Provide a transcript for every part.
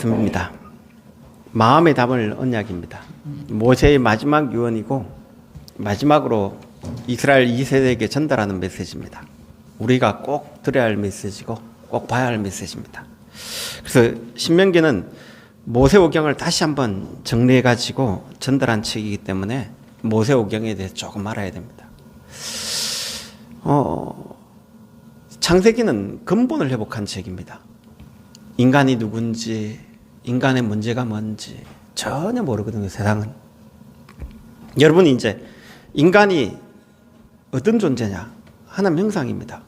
입니다. 마음에 담을 언약입니다. 모세의 마지막 유언이고 마지막으로 이스라엘 2세대에게 전달하는 메시지입니다. 우리가 꼭 들어야 할 메시지고 꼭 봐야 할 메시지입니다. 그래서 신명기는 모세오경을 다시 한번 정리해 가지고 전달한 책이기 때문에 모세오경에 대해서 조금 알아야 됩니다. 창세기는 근본을 회복한 책입니다. 인간이 누군지, 인간의 문제가 뭔지 전혀 모르거든요, 세상은. 여러분이 이제 인간이 어떤 존재냐? 하나님 형상입니다.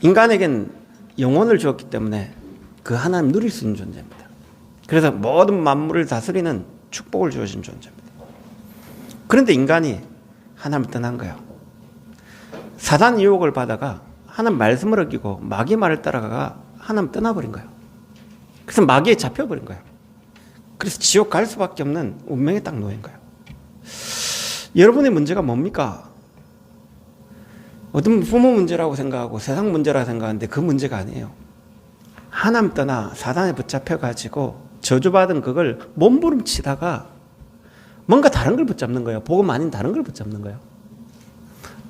인간에겐 영혼을 주었기 때문에 그 하나님 누릴 수 있는 존재입니다. 그래서 모든 만물을 다스리는 축복을 주어진 존재입니다. 그런데 인간이 하나님을 떠난 거예요. 사단 유혹을 받아가 하나님 말씀을 어기고 마귀 말을 따라가가 하나님 떠나버린 거예요. 그래서 마귀에 잡혀버린 거예요. 그래서 지옥 갈 수밖에 없는 운명에 딱 놓인 거예요. 여러분의 문제가 뭡니까? 어떤 부모 문제라고 생각하고 세상 문제라고 생각하는데 그 문제가 아니에요. 하나님 떠나 사단에 붙잡혀가지고 저주받은 그걸 몸부림치다가 뭔가 다른 걸 붙잡는 거예요. 복음 아닌 다른 걸 붙잡는 거예요.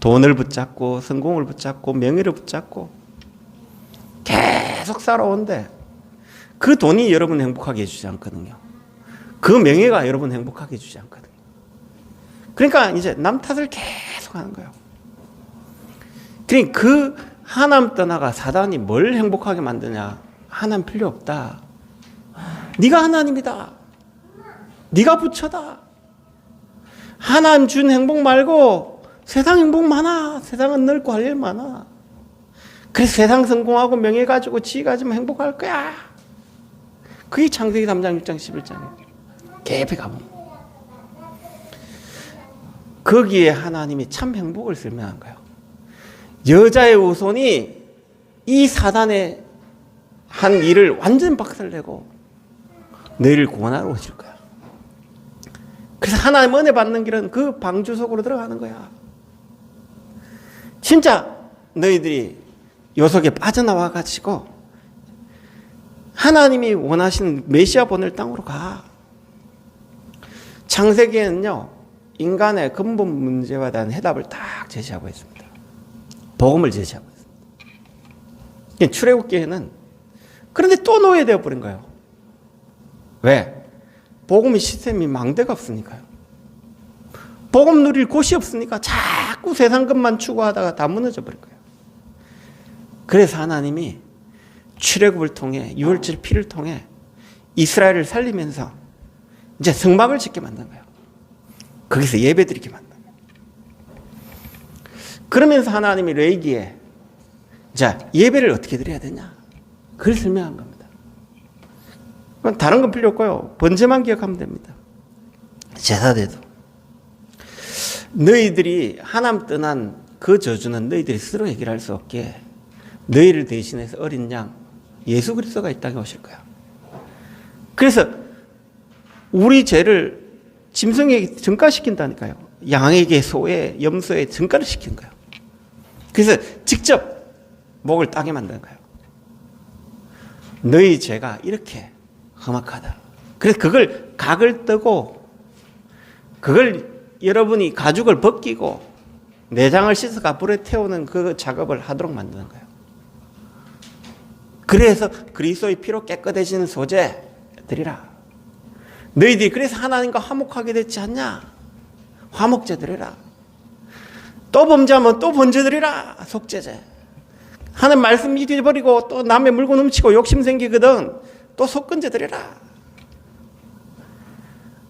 돈을 붙잡고 성공을 붙잡고 명예를 붙잡고 계속 살아오는데 그 돈이 여러분 행복하게 해주지 않거든요. 그 명예가 여러분 행복하게 해주지 않거든요. 그러니까 이제 남 탓을 계속 하는 거예요. 그러니까 그 하나님 떠나가 사단이 뭘 행복하게 만드냐? 하나님 필요 없다. 네가 하나님이다. 네가 부처다. 하나님 준 행복 말고 세상 행복 많아. 세상은 넓고 할 일 많아. 그래서 세상 성공하고 명예 가지고 지위 가지면 행복할 거야. 그게 창세기 3장 6장 11장이에요. 깊이 가보면 거기에 하나님이 참 행복을 설명한 거예요. 여자의 후손이 이 사단의 한 일을 완전 박살내고 너희를 구원하러 오실 거야. 그래서 하나님 은혜 받는 길은 그 방주 속으로 들어가는 거야. 진짜 너희들이 요 속에 빠져나와 가지고 하나님이 원하시는 메시아 보낼 땅으로 가. 창세기에는요, 인간의 근본 문제에 대한 해답을 딱 제시하고 있습니다. 복음을 제시하고 있습니다. 출애굽기에는 그런데 또 노예되어 버린 거예요. 왜? 복음의 시스템이 망대가 없으니까요. 복음 누릴 곳이 없으니까 자꾸 세상 것만 추구하다가 다 무너져 버린 거예요. 그래서 하나님이 출애굽을 통해 유월절 피를 통해 이스라엘을 살리면서 이제 성막을 짓게 만든 거예요. 거기서 예배드리게 만든 거예요. 그러면서 하나님이 레위기에 자, 예배를 어떻게 드려야 되냐? 그걸 설명한 겁니다. 다른 건 필요 없고요. 번제만 기억하면 됩니다. 제사대도. 너희들이 하나님 떠난 그 저주는 너희들이 스스로 해결할 수 없게 너희를 대신해서 어린 양 예수 그리스도가 이 땅에 오실 거야. 그래서 우리 죄를 짐승에게 전가시킨다니까요. 양에게, 소에, 염소에 전가를 시키는 거예요. 그래서 직접 목을 따게 만드는 거예요. 너희 죄가 이렇게 험악하다. 그래서 그걸 각을 뜨고 그걸 여러분이 가죽을 벗기고 내장을 씻어가 불에 태우는 그 작업을 하도록 만드는 거예요. 그래서 그리스도의 피로 깨끗해지는 소재 드리라. 너희들이 그래서 하나님과 화목하게 됐지 않냐? 화목제 드리라. 또 범죄하면 또 번제 드리라. 속죄제. 하나님 말씀 잊어버리고 또 남의 물건 훔치고 욕심 생기거든. 또 속건제 드리라.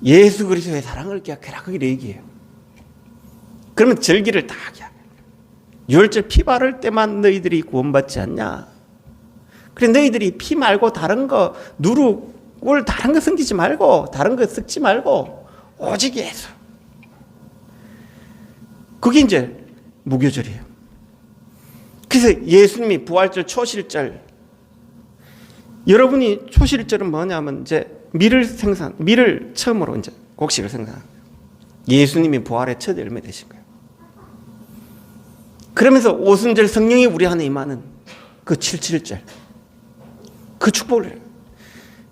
예수 그리스도의 사랑을 기억해라. 그게 레위기예요. 그러면 절기를 다 기억해. 유월절 피 바를 때만 너희들이 구원받지 않냐? 그래 너희들이 피 말고 다른 거 누룩을 다른 거 숨기지 말고 다른 거 섞지 말고 오직 예수. 그게 이제 무교절이에요. 그래서 예수님이 부활절 초실절 여러분이 초실절은 뭐냐면 이제 밀을 처음으로 이제 곡식을 생산합니다. 예수님이 부활의 첫 열매 되신 거예요. 그러면서 오순절 성령이 우리 안에 임하는 그 77절 그 축복을 해요.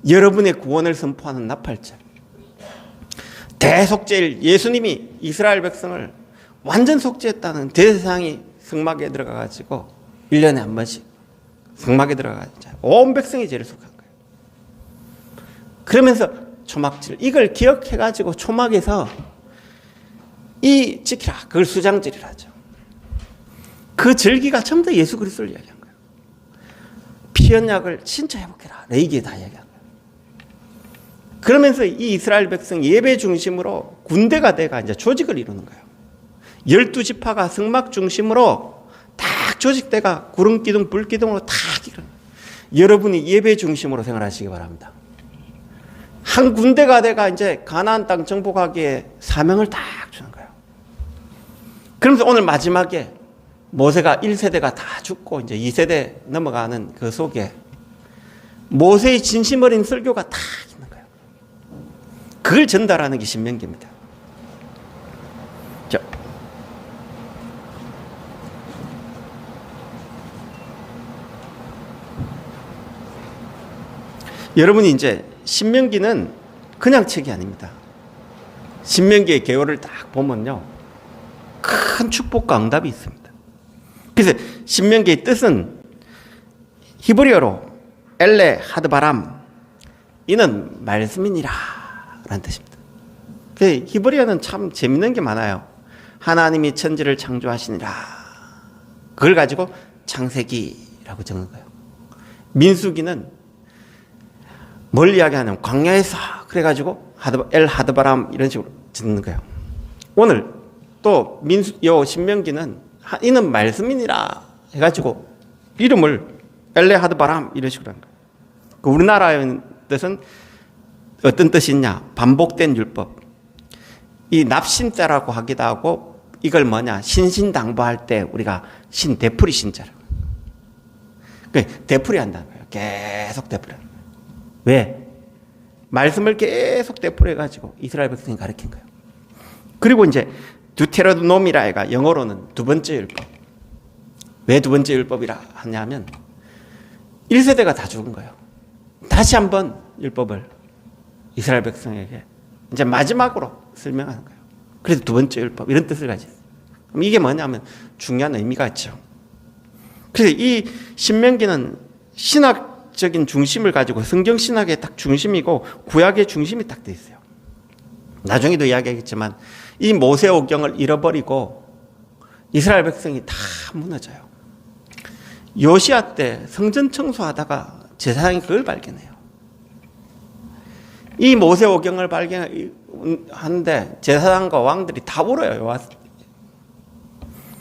여러분의 구원을 선포하는 나팔절. 대속죄일, 예수님이 이스라엘 백성을 완전 속죄했다는 대제사장이 성막에 들어가가지고 1년에 한 번씩 성막에 들어가가지고 온 백성이 죄를 속한 거예요. 그러면서 초막절, 이걸 기억해가지고 초막에서 이 지키라, 그걸 수장절이라 하죠. 그 절기가 전부 다 예수 그리스도를 이야기한 거예요. 피 언약을 진짜 회복해라, 레이기에 다 이야기한 거예요. 그러면서 이 이스라엘 백성 예배 중심으로 군대가 돼가 이제 조직을 이루는 거예요. 12지파가 성막 중심으로 딱 조직돼가 구름기둥, 불기둥으로 딱 이루는 거예요. 여러분이 예배 중심으로 생활하시기 바랍니다. 한 군대가 돼가 이제 가나안 땅 정복하기에 사명을 딱 주는 거예요. 그러면서 오늘 마지막에 모세가 1세대가 다 죽고 이제 2세대 넘어가는 그 속에 모세의 진심 어린 설교가 딱 있는 거예요. 그걸 전달하는 게 신명기입니다. 자, 여러분이 이제 신명기는 그냥 책이 아닙니다. 신명기의 개요를 딱 보면요, 큰 축복과 응답이 있습니다. 그래서 신명기의 뜻은 히브리어로 엘레 하드바람, 이는 말씀이니라 라는 뜻입니다. 히브리어는 참 재밌는 게 많아요. 하나님이 천지를 창조하시니라, 그걸 가지고 창세기라고 적는 거예요. 민수기는 뭘 이야기하냐면 광야에서, 그래가지고 엘 하드바람 이런 식으로 적는 거예요. 오늘 또 요 신명기는 이는 말씀이니라 해가지고 이름을 엘레 하드바람 이런 식으로 한 거예요. 그 우리나라의 뜻은 어떤 뜻이 있냐? 반복된 율법. 이 납신자라고 하기도 하고, 이걸 뭐냐? 신신당부할 때 우리가 신되풀이 신자라고. 되풀이 한다는 거예요. 계속 되풀이 하는 거예요. 왜? 말씀을 계속 되풀이해가지고 이스라엘 백성이 가르친 거예요. 그리고 이제 두테로노미라 해가 영어로는 두 번째 율법. 왜 두 번째 율법이라 하냐면 1세대가 다 죽은 거예요. 다시 한번 율법을 이스라엘 백성에게 이제 마지막으로 설명하는 거예요. 그래서 두 번째 율법 이런 뜻을 가지고 있어요. 그럼 이게 뭐냐면 중요한 의미가 있죠. 그래서 이 신명기는 신학적인 중심을 가지고 성경 신학의 딱 중심이고 구약의 중심이 딱 돼 있어요. 나중에도 이야기하겠지만 이 모세오경을 잃어버리고 이스라엘 백성이 다 무너져요. 요시야 때 성전 청소하다가 제사장이 그걸 발견해요. 이 모세오경을 발견하는데 제사장과 왕들이 다 울어요.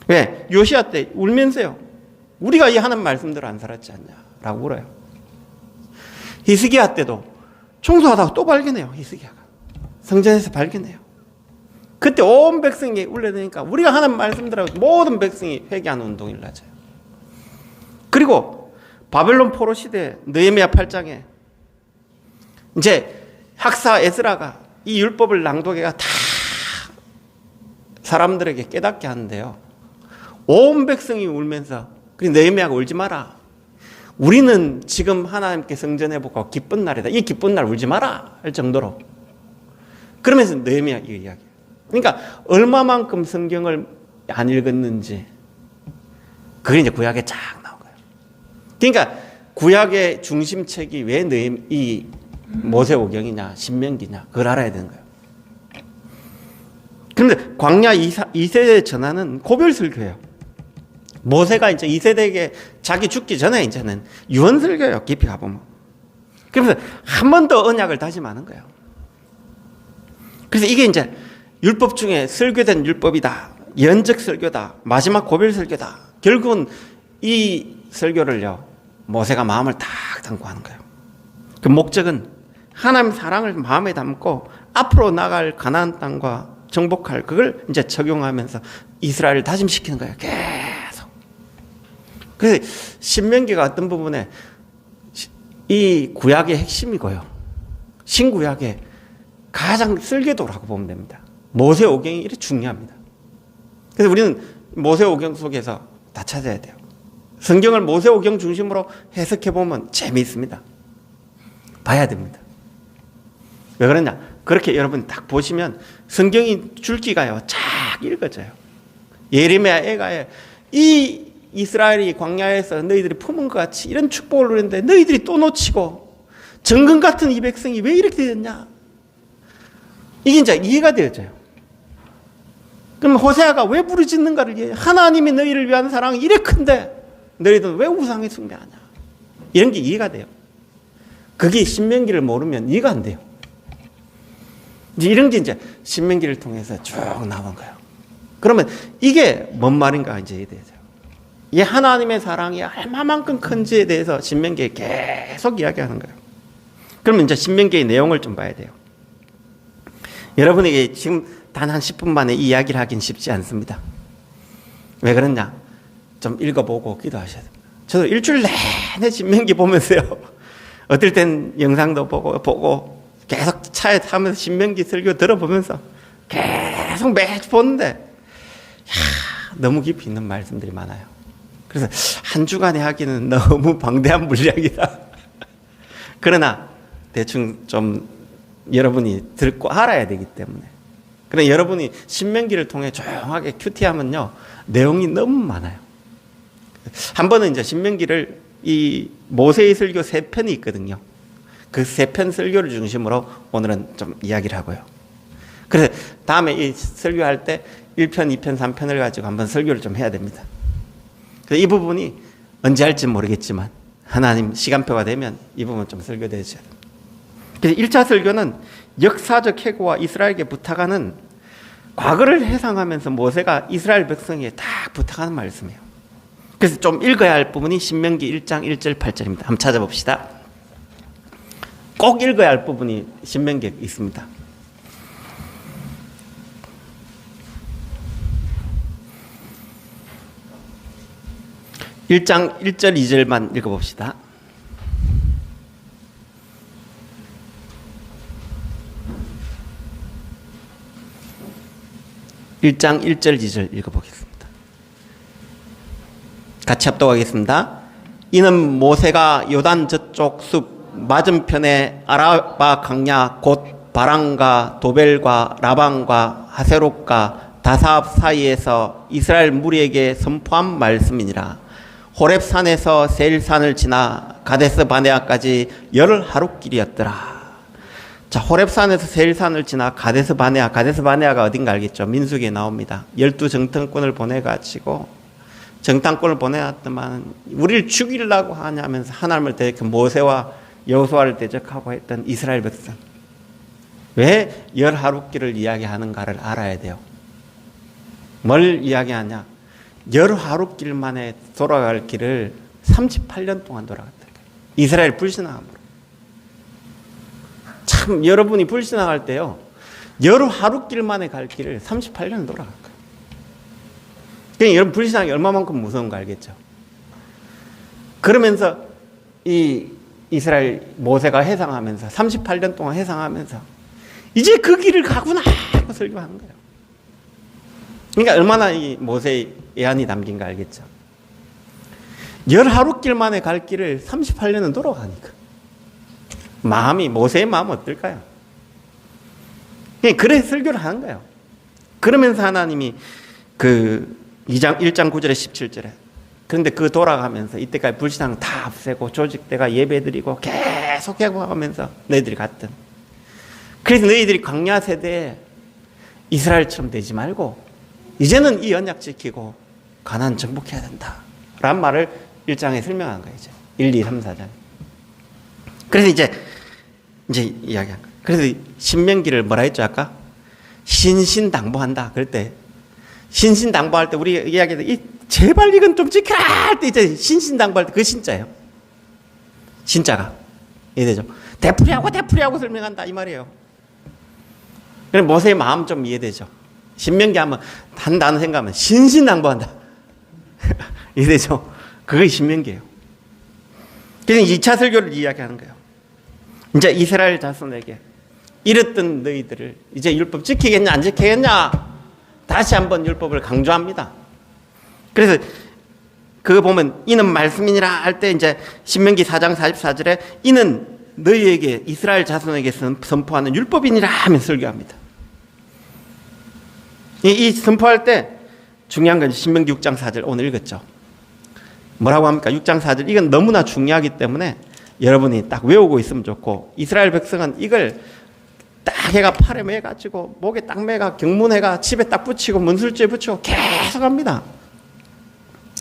왜? 요시야 때 울면서요, 우리가 이 하는 말씀대로 안 살았지 않냐라고 울어요. 히스기야 때도 청소하다가 또 발견해요. 히스기야가 성전에서 발견해요. 그때 온 백성이 울려대니까 우리가 하는 말씀대로 모든 백성이 회개하는 운동이 일어나죠. 그리고 바벨론 포로 시대 느헤미야 8장에 이제 학사 에스라가 이 율법을 낭독해가 다 사람들에게 깨닫게 하는데요, 온 백성이 울면서, 그리고 느헤미야가 울지 마라, 우리는 지금 하나님께 성전해보고 기쁜 날이다, 이 기쁜 날 울지 마라 할 정도로, 그러면서 느헤미야 이 이야기. 그러니까 얼마만큼 성경을 안 읽었는지 그게 이제 구약에 쫙 나온 거예요. 그러니까 구약의 중심책이 왜 이 모세오경이냐 신명기냐 그걸 알아야 되는 거예요. 그런데 광야 2세대 전환은 고별설교예요. 모세가 이제 2세대에게 자기 죽기 전에 이제는 유언설교예요. 깊이 가보면. 그래서 한 번 더 언약을 다짐하는 거예요. 그래서 이게 이제 율법 중에 설교된 율법이다, 예언적 설교다, 마지막 고별 설교다. 결국은 이 설교를요, 모세가 마음을 딱 담고 하는 거예요. 그 목적은 하나님 사랑을 마음에 담고 앞으로 나갈 가나안 땅과 정복할 그걸 이제 적용하면서 이스라엘을 다짐시키는 거예요. 계속. 그래서 신명기가 어떤 부분에 이 구약의 핵심이고요, 신구약의 가장 설계도라고 보면 됩니다. 모세오경이 이렇게 중요합니다. 그래서 우리는 모세오경 속에서 다 찾아야 돼요. 성경을 모세오경 중심으로 해석해 보면 재미있습니다. 봐야 됩니다. 왜 그러냐? 그렇게 여러분 딱 보시면 성경이 줄기가요, 쫙 읽어져요. 예레미야 애가에 이 이스라엘이 광야에서 너희들이 품은 것 같이 이런 축복을 누렸는데 너희들이 또 놓치고 정금 같은 이 백성이 왜 이렇게 되었냐? 이게 이제 이해가 되어져요. 그럼 호세아가 왜 부르짖는가를 이해해요. 하나님이 너희를 위한 사랑이 이래 큰데 너희들은 왜 우상에 숭배하냐? 이런 게 이해가 돼요. 그게 신명기를 모르면 이해가 안 돼요. 이제 이런 게 이제 신명기를 통해서 쭉 나온 거예요. 그러면 이게 뭔 말인가 이제 이해되죠. 이 하나님의 사랑이 얼마만큼 큰지에 대해서 신명기에 계속 이야기하는 거예요. 그러면 이제 신명기의 내용을 좀 봐야 돼요. 여러분에게 지금 단 한 10분 만에 이 이야기를 하긴 쉽지 않습니다. 왜 그러냐? 좀 읽어보고 기도하셔야 됩니다. 저도 일주일 내내 신명기 보면서요. 어떨 땐 영상도 보고 계속 차에 타면서 신명기 설교 들어보면서 계속 매주 보는데 너무 깊이 있는 말씀들이 많아요. 그래서 한 주간에 하기는 너무 방대한 물량이다. 그러나 대충 좀 여러분이 듣고 알아야 되기 때문에. 그래 여러분이 신명기를 통해 조용하게 큐티하면요 내용이 너무 많아요. 한 번은 이제 신명기를 이 모세의 설교 3편이 있거든요. 그 3편 설교를 중심으로 오늘은 좀 이야기를 하고요. 그래서 다음에 이 설교할 때 1편, 2편, 3편을 가지고 한번 설교를 좀 해야 됩니다. 그래서 이 부분이 언제 할지 모르겠지만 하나님 시간표가 되면 이 부분 좀 설교되어야 됩니다. 그래서 1차 설교는 역사적 회고와 이스라엘에게 부탁하는 과거를 회상하면서 모세가 이스라엘 백성에게 딱 부탁하는 말씀이에요. 그래서 좀 읽어야 할 부분이 신명기 1장 1절 8절입니다. 한번 찾아봅시다. 꼭 읽어야 할 부분이 신명기에 있습니다. 1장 1절 2절만 읽어봅시다. (1장 1절 2절) 읽어보겠습니다. 같이 합독하겠습니다. 이는 모세가 요단 저쪽 숲 맞은편에 아라바 강야 곧 바람과 도벨과 라반과 하세롯과 다삽 사이에서 이스라엘 무리에게 선포한 말씀이니라. 호렙산에서 세일산을 지나 가데스 바네아까지 10하룻길이었더라. 자, 호렙산에서 세일산을 지나 가데스 바네아가 어딘가 알겠죠? 민수기에 나옵니다. 12정탐꾼을 보내가지고 정탐꾼을 보내왔더만 우리를 죽이려고 하냐면서 하나님을 대적해 모세와 여호수아를 대적하고 했던 이스라엘 백성. 왜 10하룻길을 이야기하는가를 알아야 돼요. 뭘 이야기하냐? 10하룻길 만에 돌아갈 길을 38년 동안 돌아갔다. 이스라엘 불신앙함으로. 참 여러분이 불신앙할 때요 10하룻길 만에 갈 길을 38년 돌아갈 거예요. 그러니까 여러분 불신앙이 얼마만큼 무서운 거 알겠죠? 그러면서 이 이스라엘 모세가 해상하면서 38년 동안 해상하면서 이제 그 길을 가구나 하고 설교하는 거예요. 그러니까 얼마나 이 모세의 애안이 담긴가 알겠죠? 10하룻길 만에 갈 길을 38년은 돌아가니까 모세의 마음은 어떨까요? 그래 설교를 하는 거예요. 그러면서 하나님이 그 1장 9절에 17절에 그런데 그 돌아가면서 이때까지 불신앙 다 없애고 조직대가 예배드리고 계속 회고하면서 너희들이 갔던 그래서 너희들이 광야 세대에 이스라엘처럼 되지 말고 이제는 이 언약 지키고 가나안 정복해야 된다 라는 말을 1장에 설명한 거예요. 이제 1, 2, 3, 4장. 그래서 이제 이야기한 거예요. 그래서 신명기를 뭐라 했죠 아까? 신신당부한다. 그럴 때 신신당부할 때 우리 이야기했던 제발 이건 좀 지켜라 할 때 이제 신신당부할 때 그 신자예요. 신자가 이해되죠? 되풀이하고 설명한다 이 말이에요. 그럼 모세의 마음 좀 이해되죠? 신명기 하면 한 단어 생각하면 신신당부한다. 이해되죠? 그게 신명기예요. 그래서 2차 설교를 이야기하는 거예요. 이제 이스라엘 자손에게 이랬던 너희들을 이제 율법 지키겠냐 안 지키겠냐 다시 한번 율법을 강조합니다. 그래서 그거 보면 이는 말씀이니라 할 때 이제 신명기 4장 44절에 이는 너희에게 이스라엘 자손에게 선포하는 율법이니라 하며 설교합니다. 이 선포할 때 중요한 건 신명기 6장 4절 오늘 읽었죠. 뭐라고 합니까? 6장 4절. 이건 너무나 중요하기 때문에 여러분이 딱 외우고 있으면 좋고, 이스라엘 백성은 이걸 딱 해가 팔에 매가지고 목에 딱 매가 경문해가 집에 딱 붙이고 문술주에 붙이고 계속 합니다.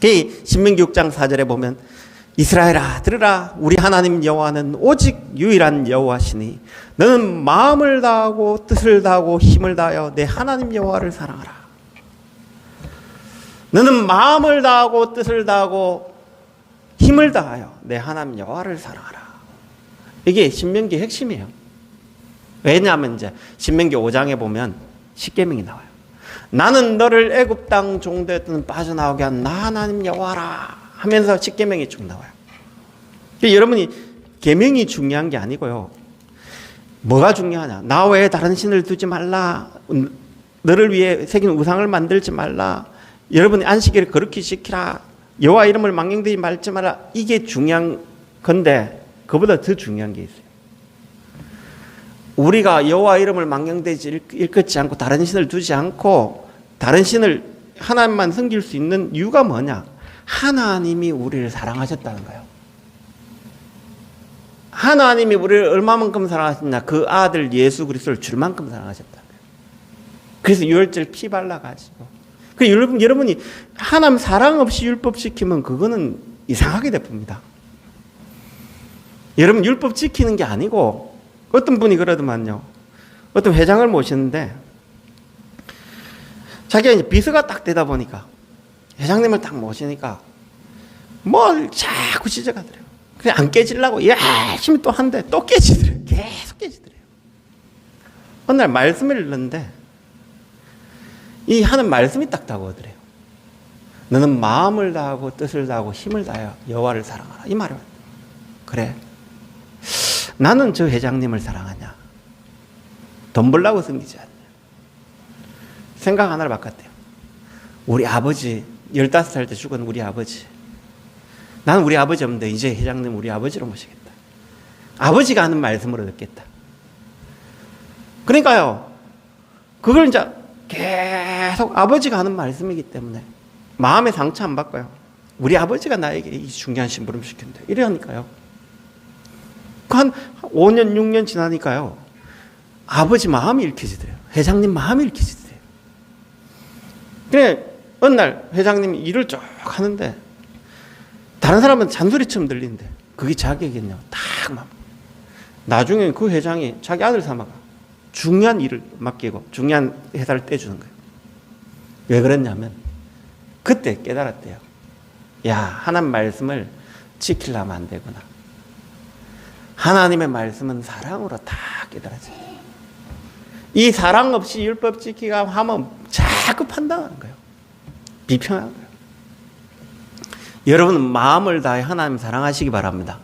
신명기 6장 4절에 보면 이스라엘아 들으라, 우리 하나님 여호와는 오직 유일한 여호와시니 너는 마음을 다하고 뜻을 다하고 힘을 다하여 내 하나님 여호와를 사랑하라. 너는 마음을 다하고 뜻을 다하고 힘을 다하여 내 하나님 여호와를 사랑하라. 이게 신명기의 핵심이에요. 왜냐하면 이제 신명기 5장에 보면 십계명이 나와요. 나는 너를 애굽 땅 종되었던 데서 빠져나오게 한 나 하나님 여호와라 하면서 십계명이 쭉 나와요. 여러분이 계명이 중요한 게 아니고요. 뭐가 중요하냐? 나 외에 다른 신을 두지 말라. 너를 위해 새긴 우상을 만들지 말라. 여러분이 안식일을 거룩히 지키라. 여호와 이름을 망령되이 말지 마라. 이게 중요한 건데 그보다 더 중요한 게 있어요. 우리가 여호와 이름을 망령되이 일컫지 않고 다른 신을 두지 않고 다른 신을 하나님만 섬길 수 있는 이유가 뭐냐? 하나님이 우리를 사랑하셨다는 거예요. 하나님이 우리를 얼마만큼 사랑하셨냐? 그 아들 예수 그리스도를 줄 만큼 사랑하셨다는 거예요. 그래서 유월절 피 발라가지고. 여러분이 하나님 사랑 없이 율법 지키면 그거는 이상하게 됩니다. 여러분 율법 지키는 게 아니고, 어떤 분이 그러더만요. 어떤 회장을 모시는데 자기가 이제 비서가 딱 되다 보니까 회장님을 딱 모시니까 뭘 자꾸 지적하더래요. 그냥 안 깨지려고 열심히 또 한대 또 깨지더래요. 계속 깨지더래요. 어느 날 말씀을 읽는데 이 하는 말씀이 딱 다가오더래요. 너는 마음을 다하고 뜻을 다하고 힘을 다하여 여호와를 사랑하라. 이 말이 왔대요. 그래, 나는 저 회장님을 사랑하냐? 돈 벌라고 섬기지 않냐? 생각 하나를 바꿨대요. 우리 아버지 15살 때 죽은 우리 아버지, 나는 우리 아버지 없는데 이제 회장님 우리 아버지로 모시겠다. 아버지가 하는 말씀으로 듣겠다. 그러니까요, 그걸 이제 계속 아버지가 하는 말씀이기 때문에 마음의 상처 안 받고요. 우리 아버지가 나에게 이 중요한 심부름 시킨대. 이러니까요. 한 5년, 6년 지나니까요. 아버지 마음이 읽혀지더래요. 회장님 마음이 읽혀지더래요. 그래, 어느 날 회장님이 일을 쭉 하는데 다른 사람은 잔소리처럼 들리는데 그게 자기에게는요. 딱 막. 나중에 그 회장이 자기 아들 삼아가 중요한 일을 맡기고 중요한 회사를 떼주는 거예요. 왜 그랬냐면 그때 깨달았대요. 야, 하나님 말씀을 지키려면 안 되구나. 하나님의 말씀은 사랑으로 다 깨달아져요. 이 사랑 없이 율법 지키가 하면 자꾸 판단하는 거예요. 비평하는 거예요. 여러분은 마음을 다해 하나님 사랑하시기 바랍니다.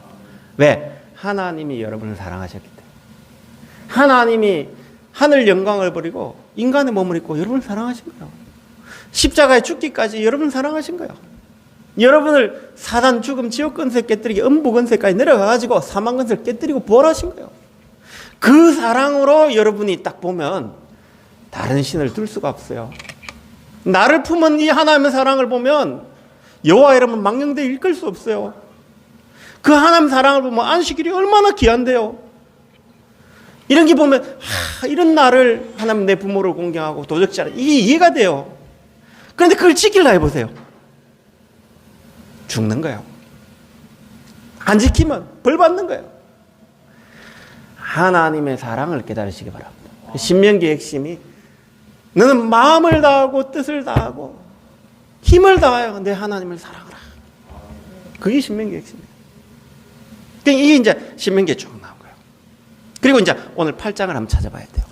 왜? 하나님이 여러분을 사랑하셨기 때문에. 하나님이 하늘 영광을 버리고 인간의 몸을 입고 여러분을 사랑하신 거예요. 십자가에 죽기까지 여러분을 사랑하신 거예요. 여러분을 사단 죽음 지옥 권세 깨뜨리기 음부 권세까지 내려가가지고 사망 권세를 깨뜨리고 부활하신 거예요. 그 사랑으로 여러분이 딱 보면 다른 신을 둘 수가 없어요. 나를 품은 이 하나님의 사랑을 보면 여호와 이름은 망령되이 일끌 수 없어요. 그 하나님 사랑을 보면 안식일이 얼마나 귀한데요. 이런 게 보면 이런 나를 하나님 내 부모를 공경하고 도적질하라, 이게 이해가 돼요. 그런데 그걸 지키려 해보세요. 죽는 거예요. 안 지키면 벌 받는 거예요. 하나님의 사랑을 깨달으시기 바랍니다. 신명기의 핵심이 너는 마음을 다하고 뜻을 다하고 힘을 다하여 내 하나님을 사랑하라. 그게 신명기의 핵심이에요. 이게 이제 신명기에 쭉 나온 거예요. 그리고 이제 오늘 8장을 한번 찾아봐야 돼요.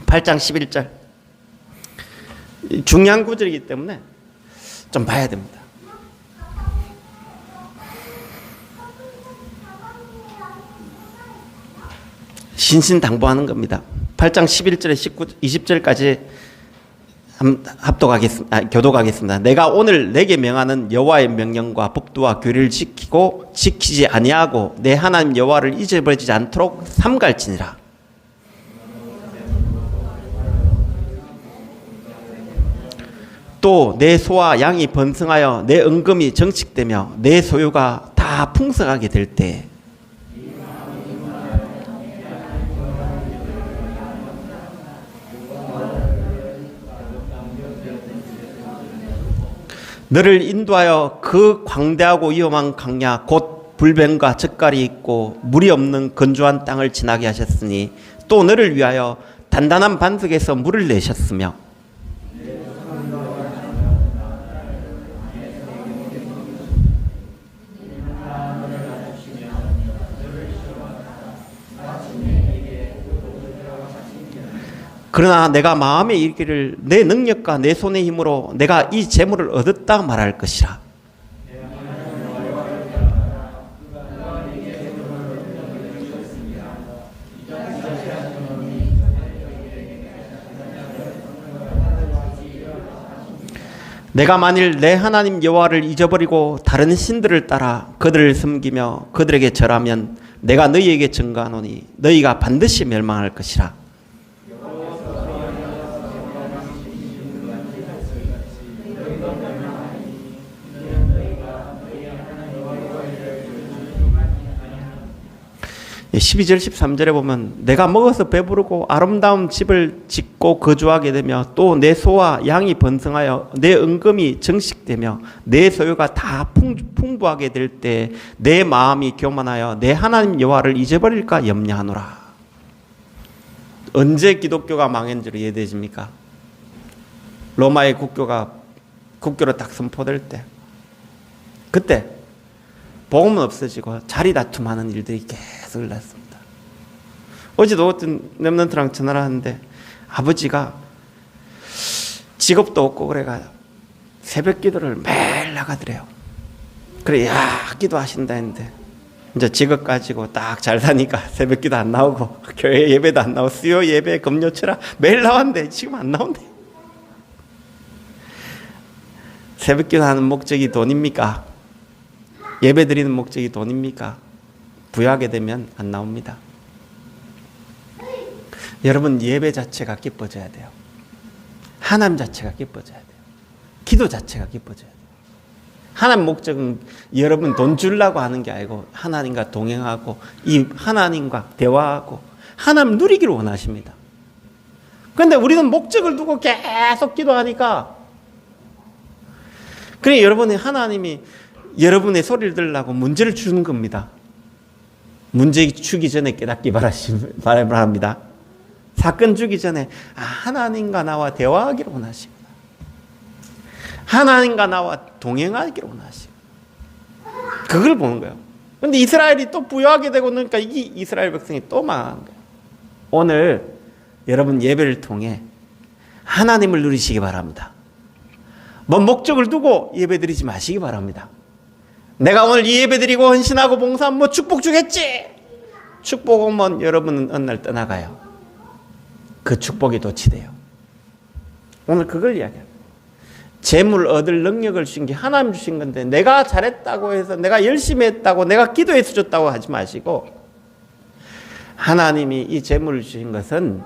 8장 11절. 중요한 구절이기 때문에 좀 봐야 됩니다. 신신당부하는 겁니다. 8장 11절에 20절까지 교독하겠습니다. 내가 오늘 내게 명하는 여호와의 명령과 법도와 규례를 지키고 지키지 아니하고 내 하나님 여호와를 잊어버리지 않도록 삼갈지니라. 또 내 소와 양이 번성하여 내 은금이 정칙되며 내 소유가 다 풍성하게 될 때 너를 인도하여 그 광대하고 위험한 강야 곧 불뱀과 젓갈이 있고 물이 없는 건조한 땅을 지나게 하셨으니 또 너를 위하여 단단한 반석에서 물을 내셨으며 그러나 내가 마음에 이르기를 내 능력과 내 손의 힘으로 내가 이 재물을 얻었다 말할 것이라. 내가 만일 내 하나님 여호와를 잊어버리고 다른 신들을 따라 그들을 섬기며 그들에게 절하면 내가 너희에게 증거하노니 너희가 반드시 멸망할 것이라. 예, 12절 13절에 보면 내가 먹어서 배부르고 아름다운 집을 짓고 거주하게 되며 또 내 소와 양이 번성하여 내 은금이 정식되며 내 소유가 다 풍부하게 될 때 내 마음이 교만하여 내 하나님 여호와를 잊어버릴까 염려하노라. 언제 기독교가 망한 줄로 이해되십니까? 로마의 국교로 딱 선포될 때, 그때 복음은 없어지고 자리 다툼하는 일들이 계속 일어났습니다. 어제도 어떤 렘넌트랑 전화를 하는데 아버지가 직업도 없고 그래가 새벽 기도를 매일 나가더래요. 그래, 기도하신다 했는데 이제 직업 가지고 딱 잘 사니까 새벽 기도 안 나오고 교회 예배도 안 나오고 수요 예배 금요철아 매일 나왔는데 지금 안 나온대. 새벽 기도하는 목적이 돈입니까? 예배 드리는 목적이 돈입니까? 부여하게 되면 안 나옵니다. 여러분, 예배 자체가 기뻐져야 돼요. 하나님 자체가 기뻐져야 돼요. 기도 자체가 기뻐져야 돼요. 하나님 목적은 여러분 돈 주려고 하는 게 아니고 하나님과 동행하고 이 하나님과 대화하고 하나님 누리기를 원하십니다. 그런데 우리는 목적을 두고 계속 기도하니까, 그래 여러분의 하나님이 여러분의 소리를 들으려고 문제를 주는 겁니다. 문제 주기 전에 깨닫기 바랍니다. 사건 주기 전에 하나님과 나와 대화하기를 원하십니다. 하나님과 나와 동행하기를 원하십니다. 그걸 보는 거예요. 그런데 이스라엘이 또 부여하게 되고 그러니까 이 이스라엘 백성이 또 망한 거예요. 오늘 여러분 예배를 통해 하나님을 누리시기 바랍니다. 뭐 목적을 두고 예배 드리지 마시기 바랍니다. 내가 오늘 이 예배 드리고 헌신하고 봉사하면 뭐 축복 주겠지. 축복 오면 여러분은 어느 날 떠나가요. 그 축복이 도취돼요. 오늘 그걸 이야기해요. 재물 얻을 능력을 주신 게 하나님 주신 건데 내가 잘했다고 해서 내가 열심히 했다고 내가 기도해서 줬다고 하지 마시고 하나님이 이 재물을 주신 것은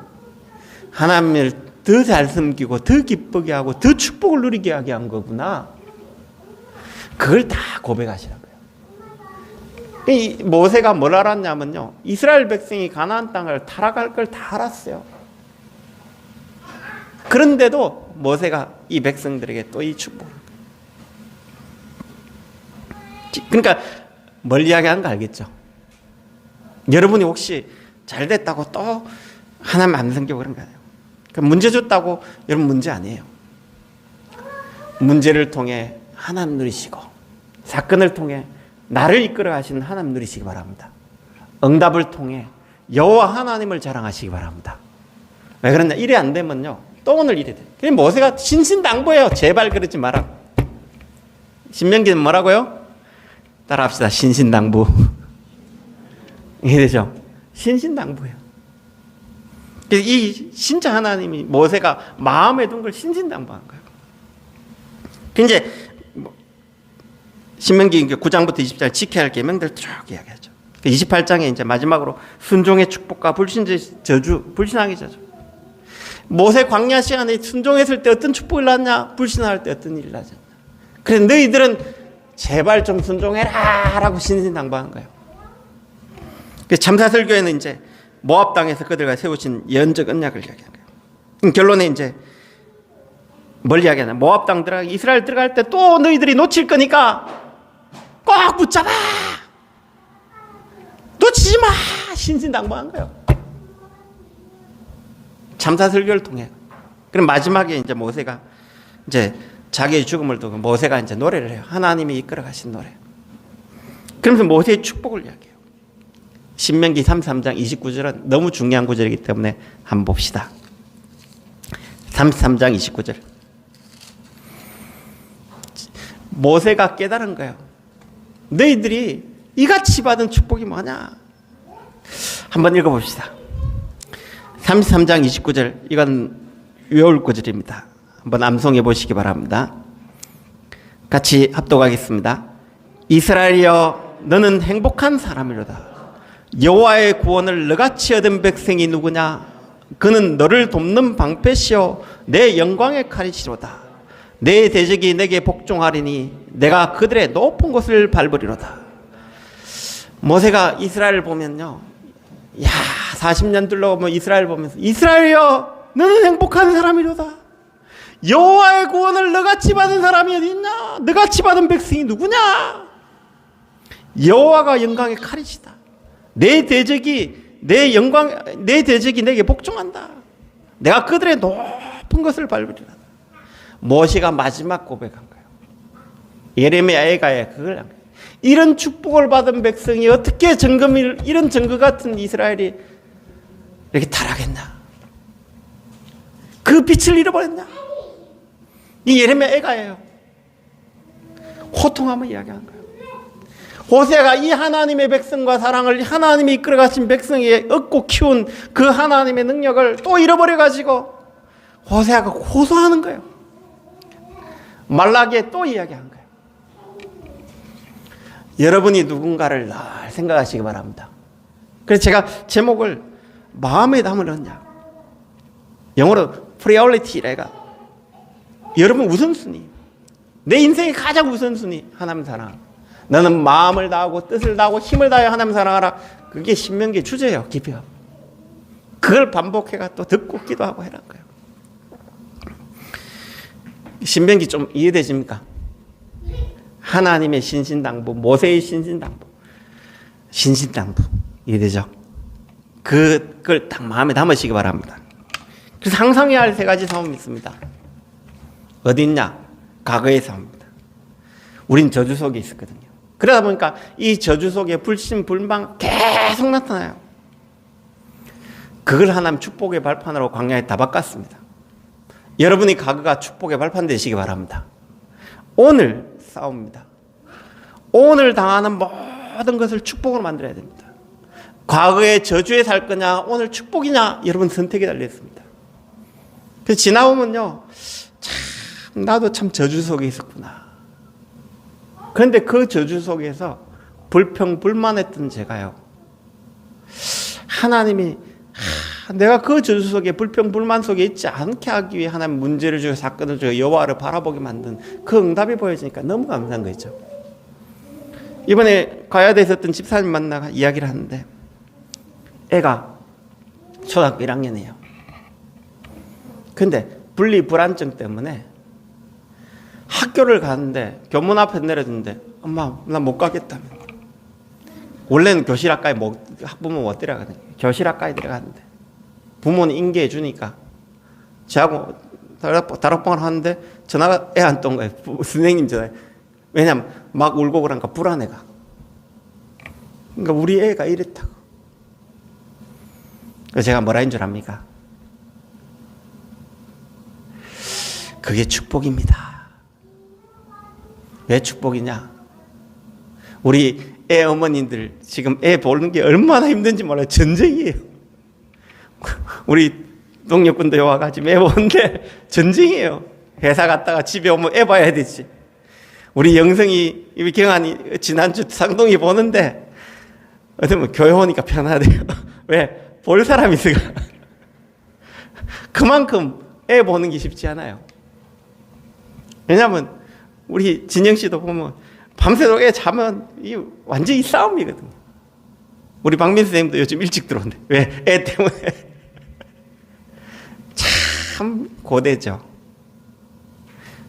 하나님을 더 잘 섬기고 더 기쁘게 하고 더 축복을 누리게 하게 한 거구나. 그걸 다 고백하시라고요. 이 모세가 뭘 알았냐면요, 이스라엘 백성이 가나안 땅을 타락할 걸 다 알았어요. 그런데도 모세가 이 백성들에게 또 이 축복. 그러니까 뭘 이야기하는 거 알겠죠? 여러분이 혹시 잘 됐다고 또 하나님 안 섬기고 그런 거 아니에요. 문제 줬다고 여러분 문제 아니에요. 문제를 통해 하나님 누리시고 사건을 통해 나를 이끌어 가시는 하나님 누리시기 바랍니다. 응답을 통해 여호와 하나님을 자랑하시기 바랍니다. 왜 그러냐? 이래 안 되면요 또 오늘 이래 돼. 그냥 모세가 신신당부해요. 제발 그러지 마라. 신명기는 뭐라고요? 따라합시다. 신신당부. 이게 되죠? 신신당부예요. 그래서 이 진짜 하나님이 모세가 마음에 둔 걸 신진당부한 거예요. 이제 신명기 9장부터 20장 지켜야 할 계명들 쭉 이야기하죠. 28장에 이제 마지막으로 순종의 축복과 불신의 저주, 불신앙의 저주. 모세 광야 시간에 순종했을 때 어떤 축복이 났냐? 불신할 때 어떤 일이 나냐? 그래서 너희들은 제발 좀 순종해라 라고 신진당부한 거예요. 참사설교에는 이제 모압 땅에서 그들과 세우신 예언적 언약을 이야기한 거예요. 결론에 이제 뭘 이야기하냐? 모압 땅 들어가 이스라엘 들어갈 때 또 너희들이 놓칠 거니까 꼭 붙잡아. 놓치지 마. 신진당부한 거예요. 참사설교를 통해. 그럼 마지막에 이제 모세가 이제 자기의 죽음을 두고 모세가 이제 노래를 해요. 하나님이 이끌어 가신 노래. 그러면서 모세의 축복을 이야기해요. 신명기 33장 29절은 너무 중요한 구절이기 때문에 한번 봅시다. 33장 29절. 모세가 깨달은 거예요. 너희들이 이같이 받은 축복이 뭐냐? 한번 읽어봅시다. 33장 29절. 이건 외울 구절입니다. 한번 암송해 보시기 바랍니다. 같이 합독하겠습니다. 이스라엘이여 너는 행복한 사람이로다. 여호와의 구원을 너같이 얻은 백성이 누구냐? 그는 너를 돕는 방패시오 내 영광의 칼이시로다. 내 대적이 내게 복종하리니 내가 그들의 높은 곳을 밟으리로다. 모세가 이스라엘을 보면요, 야 40년 둘러보면 이스라엘 보면서 이스라엘이여 너는 행복한 사람이로다. 여호와의 구원을 너같이 받은 사람이 어디 있냐? 너같이 받은 백성이 누구냐? 여호와가 영광의 칼이시다. 내 대적이 내게 복종한다. 내가 그들의 높은 것을 밟으리라. 모세가 마지막 고백한 거예요. 예레미야 애가에 그걸 한 거예요. 이런 축복을 받은 백성이 어떻게 이런 정금 같은 이스라엘이 이렇게 타락했냐? 그 빛을 잃어버렸냐? 이 예레미야 애가예요. 호통하며 이야기한 거예요. 호세가 이 하나님의 백성과 사랑을 하나님이 이끌어가신 백성이 얻고 키운 그 하나님의 능력을 또 잃어버려가지고 호세아가 고소하는 거예요. 말라기에 또 이야기한 거예요. 여러분이 누군가를 늘 생각하시기 바랍니다. 그래서 제가 제목을 마음에 담으려냐, 영어로 프리오리티래가 여러분 우선순위, 내 인생의 가장 우선순위 하나님 사랑. 너는 마음을 다하고 뜻을 다하고 힘을 다하여 하나님 사랑하라. 그게 신명기 주제예요. 깊이요. 그걸 반복해가 또 듣고 기도하고 해란 거예요. 신명기 좀 이해되십니까? 하나님의 신신당부, 모세의 신신당부, 이해되죠? 그걸 딱 마음에 담으시기 바랍니다. 그래서 상상해야 할 세 가지 삶이 있습니다. 어디 있냐? 과거의 삶입니다. 우린 저주 속에 있었거든요. 그러다 보니까 이 저주 속에 불신, 불망 계속 나타나요. 그걸 하나님 축복의 발판으로 광야에 다 바꿨습니다. 여러분이 과거가 축복의 발판 되시기 바랍니다. 오늘 싸움입니다. 오늘 당하는 모든 것을 축복으로 만들어야 됩니다. 과거의 저주에 살 거냐, 오늘 축복이냐, 여러분 선택에 달려있습니다. 그래서 지나오면요, 참 나도 참 저주 속에 있었구나. 그런데 그 저주 속에서 불평불만했던 제가요, 하나님이 내가 그 저주 속에 불평불만 속에 있지 않게 하기 위해 하나님 문제를 주고 사건을 주고 여호와를 바라보게 만든 그 응답이 보여지니까 너무 감사한 거죠. 이번에 가야돼 있었던 집사님 만나가 이야기를 하는데 애가 초등학교 1학년이에요. 근데 분리 불안증 때문에 학교를 가는데 교문 앞에 내려주는데 엄마 나 못 가겠다며. 원래는 교실 앞까지 학부모 못 데려가거든요. 교실 앞까지 데려가는데 부모는 인계해 주니까 저하고 다락방을 하는데 전화가 애 안 떤 거예요. 선생님 전화에. 왜냐면 막 울고 그러니까 불안해가. 그러니까 우리 애가 이랬다고. 그래서 제가 뭐라 한 줄 압니까? 그게 축복입니다. 왜 축복이냐? 우리 애 어머님들 지금 애 보는 게 얼마나 힘든지 몰라요. 전쟁이에요. 우리 동력군도 와가지고 애 보는데 전쟁이에요. 회사 갔다가 집에 오면 애 봐야 되지. 우리 영성이, 경환이 지난주 상동이 보는데 어쩌면 교회 오니까 편하대요. 왜? 볼 사람이 있어가. 그만큼 애 보는 게 쉽지 않아요. 왜냐하면 우리 진영 씨도 보면 밤새도록 애 자면 이 완전히 싸움이거든요. 우리 박민수 선생님도 요즘 일찍 들어온대. 왜? 애 때문에. 참 고되죠.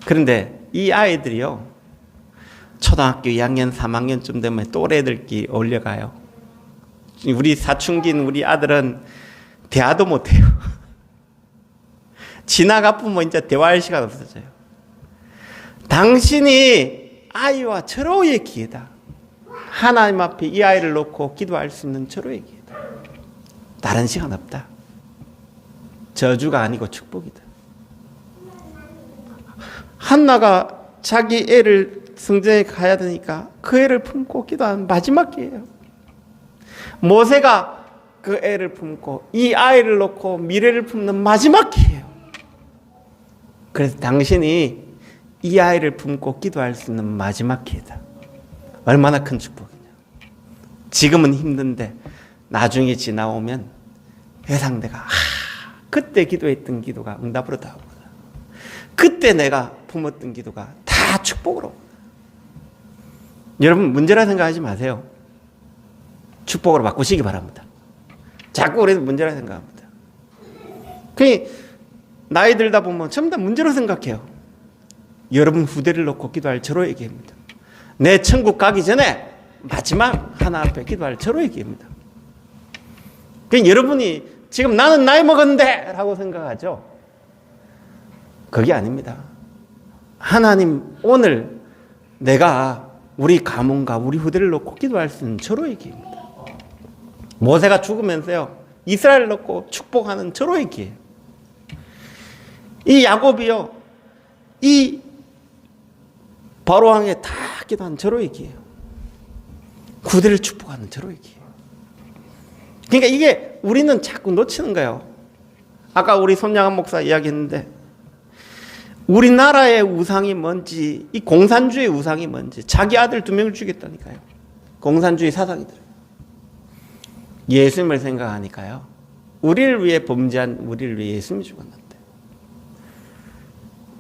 그런데 이 아이들이요, 초등학교 2학년, 3학년쯤 되면 또래들끼리 어울려가요. 우리 사춘기인 우리 아들은 대화도 못해요. 지나가보면 이제 대화할 시간 없어져요. 당신이 아이와 절호의 기회다. 하나님 앞에 이 아이를 놓고 기도할 수 있는 절호의 기회다. 다른 시간 없다. 저주가 아니고 축복이다. 한나가 자기 애를 성전에 가야 되니까 그 애를 품고 기도하는 마지막 기회예요. 모세가 그 애를 품고 이 아이를 놓고 미래를 품는 마지막 기회예요. 그래서 당신이 이 아이를 품고 기도할 수 있는 마지막 기회다. 얼마나 큰 축복이냐. 지금은 힘든데 나중에 지나오면 회상대가 그때 기도했던 기도가 응답으로 다 오구나. 그때 내가 품었던 기도가 다 축복으로 오구나. 여러분 문제라 생각하지 마세요. 축복으로 바꾸시기 바랍니다. 자꾸 그래서 문제라 생각합니다. 그 나이 들다 보면 전부 다 문제로 생각해요. 여러분 후대를 놓고 기도할 절호의 기회입니다. 내 천국 가기 전에 마지막 하나 앞에 기도할 절호의 기회입니다. 그 여러분이 지금 나는 나이 먹었는데 라고 생각하죠. 그게 아닙니다. 하나님 오늘 내가 우리 가문과 우리 후대를 놓고 기도할 수 있는 절호의 기회입니다. 모세가 죽으면서요, 이스라엘을 놓고 축복하는 절호의 기회. 이 야곱이요, 이 바로왕에 다 기도한 절호의 기회예요. 후대를 축복하는 절호의 기회. 그러니까 이게 우리는 자꾸 놓치는 거예요. 아까 우리 손양한 목사 이야기했는데 우리나라의 우상이 뭔지, 이 공산주의 우상이 뭔지, 자기 아들 2명을 죽였다니까요. 공산주의 사상이들. 예수님을 생각하니까요, 우리를 위해 범죄한 우리를 위해 예수님이 죽었는데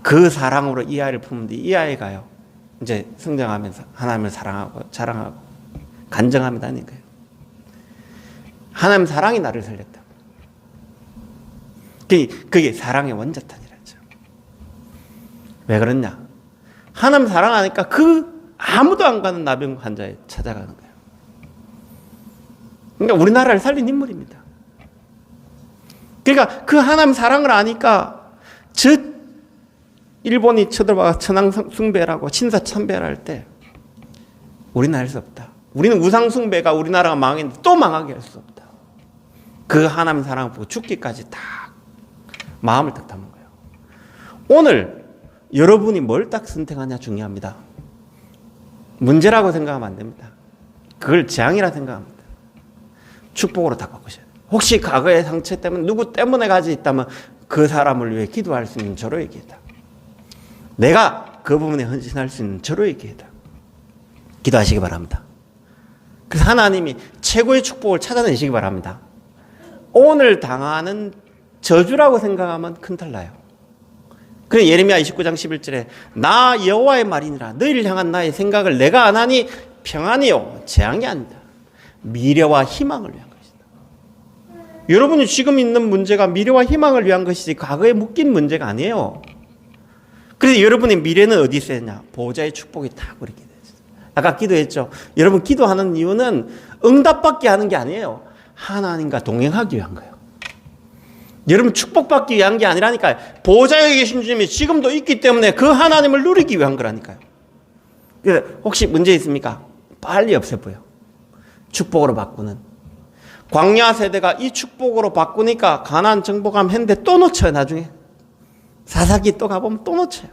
그 사랑으로 이 아이를 품는데 이 아이가요 이제 성장하면서 하나님을 사랑하고 자랑하고 간증하며 다니는 거예요. 하나님 사랑이 나를 살렸다. 그게 사랑의 원자탄이라죠. 왜 그러냐? 하나님 사랑하니까 그 아무도 안 가는 나병 환자에 찾아가는 거예요. 그러니까 우리나라를 살린 인물입니다. 그러니까 그 하나님 사랑을 아니까 저 일본이 쳐들어와 천황 숭배라고 신사 참배할 때 우리는 할 수 없다. 우리는 우상 숭배가 우리나라가 망했는데 또 망하게 할 수 없다. 그 하나님 사랑을 보고 죽기까지 다 마음을 딱 담은 거예요. 오늘 여러분이 뭘 딱 선택하냐 중요합니다. 문제라고 생각하면 안 됩니다. 그걸 재앙이라 생각합니다. 축복으로 다 바꾸셔야 돼요. 혹시 과거의 상처 때문에 누구 때문에 가지 있다면 그 사람을 위해 기도할 수 있는 절호의 기회다. 내가 그 부분에 헌신할 수 있는 절호의 기회다. 기도하시기 바랍니다. 그래서 하나님이 최고의 축복을 찾아내시기 바랍니다. 오늘 당하는 저주라고 생각하면 큰탈 나요. 그래서 예레미야 29장 11절에 나 여호와의 말이니라 너희를 향한 나의 생각을 내가 안 하니 평안이요 재앙이 아니다. 미래와 희망을 위한 것이다. 여러분이 지금 있는 문제가 미래와 희망을 위한 것이지 과거에 묶인 문제가 아니에요. 그래서 여러분의 미래는 어디 있었냐? 보호자의 축복이 다 그렇게 됐어요. 아까 기도했죠. 여러분 기도하는 이유는 응답받게 하는 게 아니에요. 하나님과 동행하기 위한 거예요. 여러분 축복받기 위한 게 아니라니까요. 보호자에 계신 주님이 지금도 있기 때문에 그 하나님을 누리기 위한 거라니까요. 그래서 혹시 문제 있습니까? 빨리 없애보여. 축복으로 바꾸는. 광야 세대가 이 축복으로 바꾸니까 가나안 정복함 했는데 또 놓쳐요. 나중에 사사기 또 가보면 또 놓쳐요.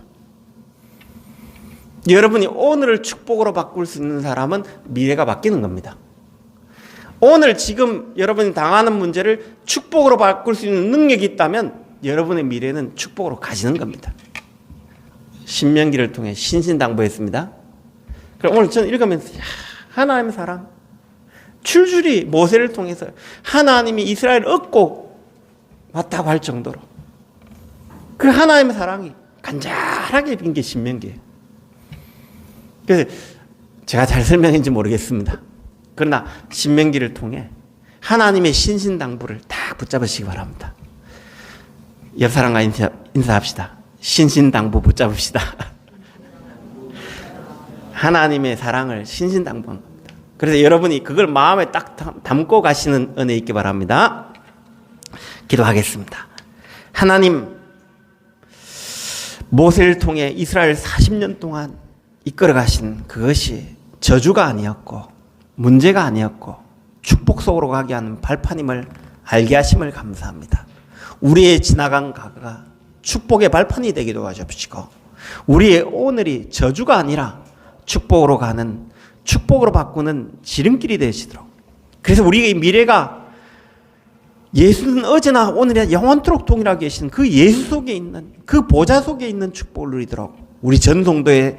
여러분이 오늘을 축복으로 바꿀 수 있는 사람은 미래가 바뀌는 겁니다. 오늘 지금 여러분이 당하는 문제를 축복으로 바꿀 수 있는 능력이 있다면 여러분의 미래는 축복으로 가지는 겁니다. 신명기를 통해 신신당부했습니다. 그럼 오늘 저는 읽으면서 하나님의 사랑, 줄줄이 모세를 통해서 하나님이 이스라엘을 얻고 왔다고 할 정도로 그 하나님의 사랑이 간절하게 빈 게 신명기예요. 그래서 제가 잘 설명했는지 모르겠습니다. 그러나 신명기를 통해 하나님의 신신당부를 딱 붙잡으시기 바랍니다. 옆 사람과 인사합시다. 신신당부 붙잡읍시다. 하나님의 사랑을 신신당부하는 겁니다. 그래서 여러분이 그걸 마음에 딱 담고 가시는 은혜 있기 바랍니다. 기도하겠습니다. 하나님, 모세를 통해 이스라엘 40년 동안 이끌어 가신 그것이 저주가 아니었고 문제가 아니었고 축복 속으로 가게 하는 발판임을 알게 하심을 감사합니다. 우리의 지나간 과거가 축복의 발판이 되기도 하십시고 우리의 오늘이 저주가 아니라 축복으로 가는, 축복으로 바꾸는 지름길이 되시도록, 그래서 우리의 미래가 예수는 어제나 오늘이나 영원토록 동일하게 계신 그 예수 속에 있는, 그 보좌 속에 있는 축복을 누리도록 우리 전성도의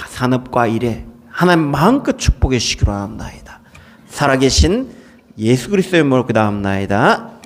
산업과 일에 하나님 마음껏 축복해 주시기로 합니다. 살아계신 예수 그리스도의 이름으로 기도합니다.